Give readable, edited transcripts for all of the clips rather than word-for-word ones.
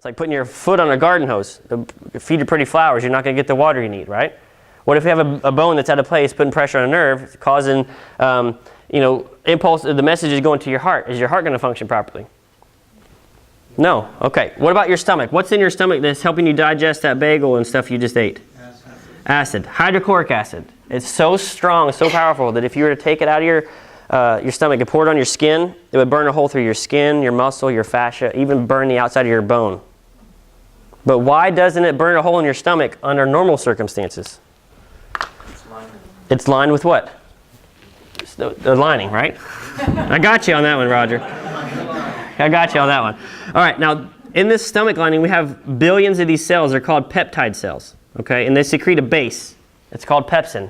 It's like putting your foot on a garden hose. To feed your pretty flowers, you're not going to get the water you need, right? What if you have a bone that's out of place, putting pressure on a nerve, causing, impulse, the message is going to your heart. Is your heart going to function properly? No. Okay. What about your stomach? What's in your stomach that's helping you digest that bagel and stuff you just ate? Acid. Hydrochloric acid. It's so strong, so powerful that if you were to take it out of your stomach and pour it on your skin, it would burn a hole through your skin, your muscle, your fascia, even burn the outside of your bone. But why doesn't it burn a hole in your stomach under normal circumstances? It's lined with what? The lining, right? I got you on that one, Roger. I got you on that one. All right, now in this stomach lining, we have billions of these cells. They're called peptide cells, okay? And they secrete a base. It's called pepsin.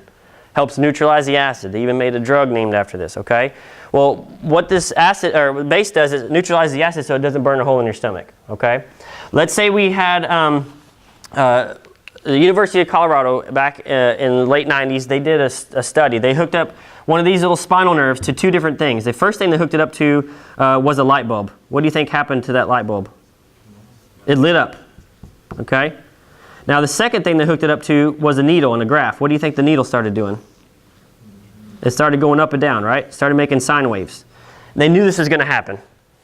Helps neutralize the acid. They even made a drug named after this, okay? Well, what this acid or base does is it neutralizes the acid so it doesn't burn a hole in your stomach, okay? Let's say we had the University of Colorado back in the late 90s. They did a study. They hooked up one of these little spinal nerves to two different things. The first thing they hooked it up to was a light bulb. What do you think happened to that light bulb? It lit up, okay? Now the second thing they hooked it up to was a needle and a graph. What do you think the needle started doing? It started going up and down, right? It started making sine waves. They knew this was going to happen.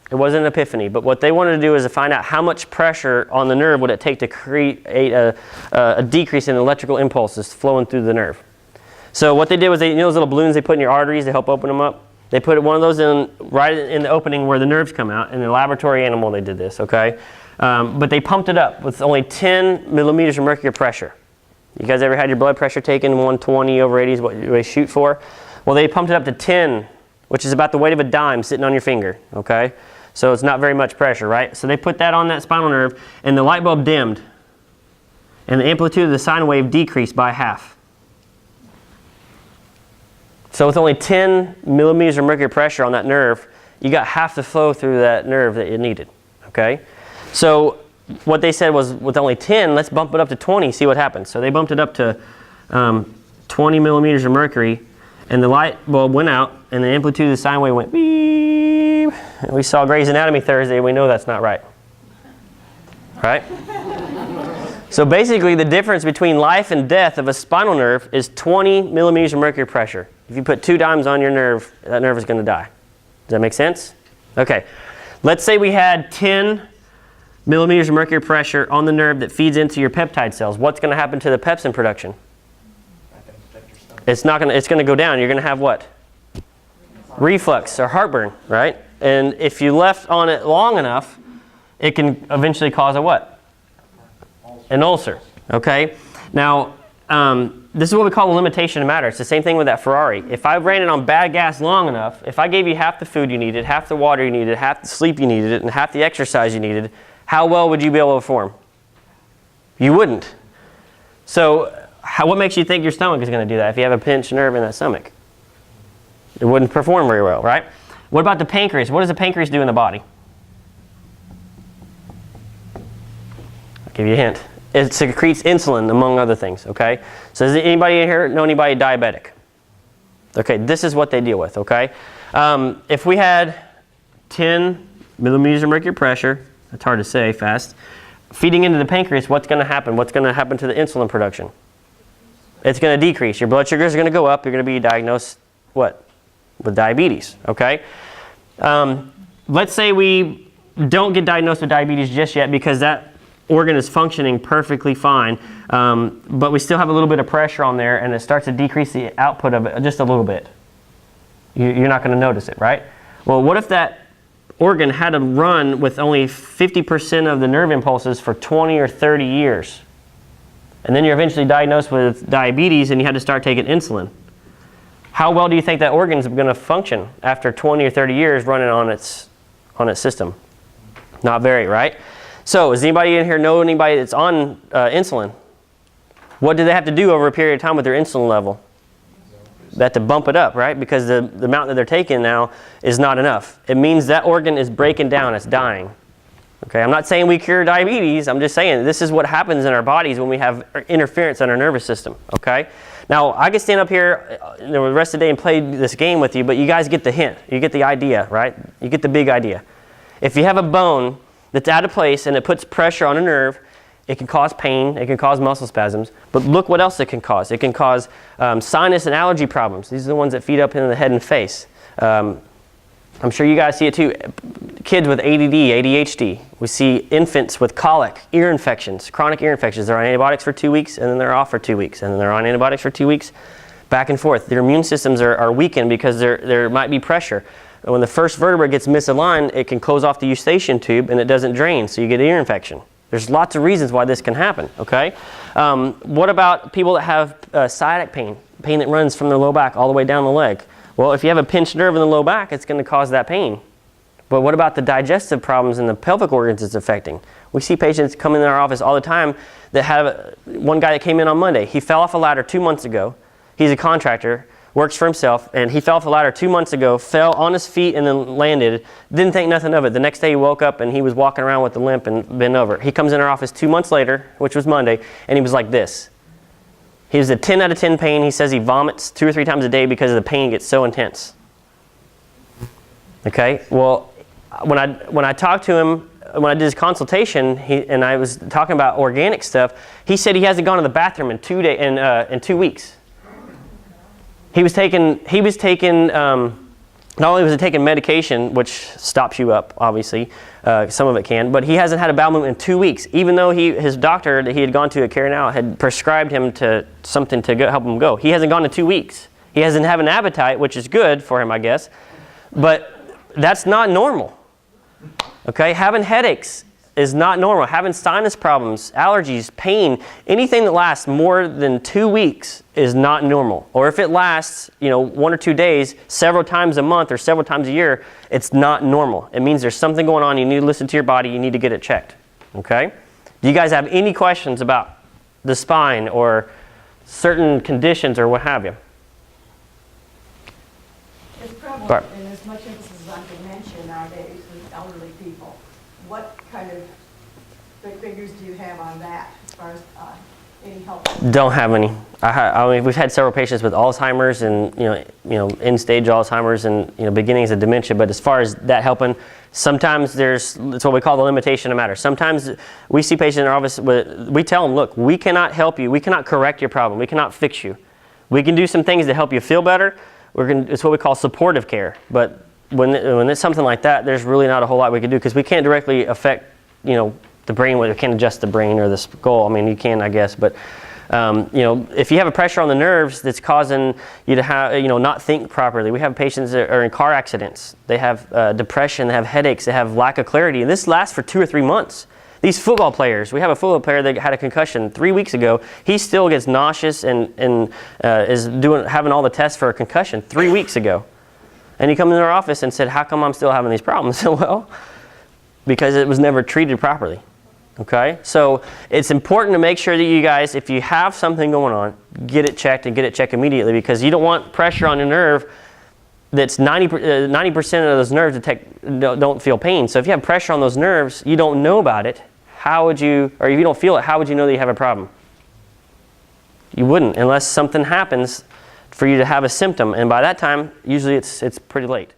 It wasn't an epiphany, but what they wanted to do is to find out how much pressure on the nerve would it take to create a decrease in electrical impulses flowing through the nerve. So what they did was, those little balloons they put in your arteries to help open them up? They put one of those in right in the opening where the nerves come out. In the laboratory animal they did this, okay? But they pumped it up with only 10 millimeters of mercury pressure. You guys ever had your blood pressure taken? 120 over 80 is what they shoot for? Well, they pumped it up to 10, which is about the weight of a dime sitting on your finger, okay? So it's not very much pressure, right? So they put that on that spinal nerve, and the light bulb dimmed, and the amplitude of the sine wave decreased by half. So with only 10 millimeters of mercury pressure on that nerve, you got half the flow through that nerve that it needed, okay? So what they said was, with only 10, let's bump it up to 20, see what happens. So they bumped it up to 20 millimeters of mercury, and the light bulb went out, and the amplitude of the sine wave went beep. And we saw Grey's Anatomy Thursday, we know that's not right. Right? So basically the difference between life and death of a spinal nerve is 20 millimeters of mercury pressure. If you put 2 dimes on your nerve, that nerve is going to die. Does that make sense? Okay. Let's say we had 10 millimeters of mercury pressure on the nerve that feeds into your peptide cells. What's going to happen to the pepsin production? It's going to go down. You're going to have what? Reflux or heartburn, right? And if you left on it long enough, it can eventually cause a what? An ulcer, okay? Now, this is what we call a limitation of matter. It's the same thing with that Ferrari. If I ran it on bad gas long enough, if I gave you half the food you needed, half the water you needed, half the sleep you needed, and half the exercise you needed, how well would you be able to perform? You wouldn't. So what makes you think your stomach is going to do that if you have a pinched nerve in that stomach? It wouldn't perform very well, right? What about the pancreas? What does the pancreas do in the body? I'll give you a hint. It secretes insulin, among other things, okay? So does anybody in here know anybody diabetic? Okay, this is what they deal with, okay? If we had 10 millimeters of mercury pressure, that's hard to say fast, feeding into the pancreas, what's going to happen? What's going to happen to the insulin production? It's going to decrease. Your blood sugars are going to go up. You're going to be diagnosed, what? With diabetes, okay? Let's say we don't get diagnosed with diabetes just yet because that organ is functioning perfectly fine, but we still have a little bit of pressure on there and it starts to decrease the output of it just a little bit. You're not going to notice it, right? Well, what if that organ had to run with only 50% of the nerve impulses for 20 or 30 years? And then you're eventually diagnosed with diabetes and you had to start taking insulin. How well do you think that organ is going to function after 20 or 30 years running on its system? Not very, right? So does anybody in here know anybody that's on insulin? What do they have to do over a period of time with their insulin level? They have to bump it up, right? Because the amount that they're taking now is not enough. It means that organ is breaking down, it's dying. Okay, I'm not saying we cure diabetes, I'm just saying this is what happens in our bodies when we have interference in our nervous system, okay? Now, I could stand up here the rest of the day and play this game with you, but you guys get the hint. You get the idea, right? You get the big idea. If you have a bone that's out of place and it puts pressure on a nerve, it can cause pain, it can cause muscle spasms, but look what else it can cause. It can cause sinus and allergy problems. These are the ones that feed up into the head and face. I'm sure you guys see it too. Kids with ADD, ADHD. We see infants with colic, ear infections, chronic ear infections. They're on antibiotics for 2 weeks, and then they're off for 2 weeks, and then they're on antibiotics for 2 weeks, back and forth. Their immune systems are weakened because there might be pressure. When the first vertebra gets misaligned, it can close off the eustachian tube, and it doesn't drain, so you get an ear infection. There's lots of reasons why this can happen, okay? What about people that have sciatic pain, pain that runs from their low back all the way down the leg? Well, if you have a pinched nerve in the low back, it's going to cause that pain. But what about the digestive problems in the pelvic organs it's affecting? We see patients come in our office all the time that have, one guy that came in on Monday, he fell off a ladder 2 months ago. He's a contractor, works for himself, and he fell off a ladder 2 months ago, fell on his feet and then landed, didn't think nothing of it. The next day he woke up and he was walking around with a limp and bent over. He comes in our office 2 months later, which was Monday, and he was like this. He was a 10 out of 10 pain. He says he vomits 2 or 3 times a day because the pain gets so intense. Okay, well, when I talked to him, when I did his consultation, and I was talking about organic stuff, he said he hasn't gone to the bathroom in 2 weeks. He was taking not only was he taking medication, which stops you up, obviously, some of it can, but he hasn't had a bowel movement in 2 weeks, even though his doctor that he had gone to at Care Now had prescribed him to something to help him go. He hasn't gone in 2 weeks. He hasn't had an appetite, which is good for him, I guess, but that's not normal. Okay, having headaches is not normal. Having sinus problems, allergies, pain, anything that lasts more than 2 weeks is not normal. Or if it lasts, 1 or 2 days, several times a month or several times a year, it's not normal. It means there's something going on. You need to listen to your body. You need to get it checked. Okay? Do you guys have any questions about the spine or certain conditions or what have you? It's prevalent and there's much emphasis on dementia nowadays with elderly people. What kind of figures do you have on that as far as any help? Don't have any. I mean, we've had several patients with Alzheimer's and end-stage Alzheimer's and beginnings of dementia. But as far as that helping, sometimes it's what we call the limitation of matter. Sometimes we see patients in our office. We tell them, look, we cannot help you. We cannot correct your problem. We cannot fix you. We can do some things to help you feel better. It's what we call supportive care. But when it's something like that, there's really not a whole lot we can do because we can't directly affect the brain. We can't adjust the brain or the skull. I mean, you can, I guess, but if you have a pressure on the nerves that's causing you to have not think properly. We have patients that are in car accidents. They have depression. They have headaches. They have lack of clarity, and this lasts for 2 or 3 months. These football players, we have a football player that had a concussion 3 weeks ago. He still gets nauseous and is having all the tests for a concussion 3 weeks ago. And he comes into our office and said, how come I'm still having these problems? Well, because it was never treated properly. Okay? So it's important to make sure that you guys, if you have something going on, get it checked and get it checked immediately because you don't want pressure on a nerve that's 90% of those nerves don't feel pain. So if you have pressure on those nerves, you don't know about it. Or if you don't feel it, how would you know that you have a problem? You wouldn't unless something happens for you to have a symptom. And by that time, usually it's pretty late.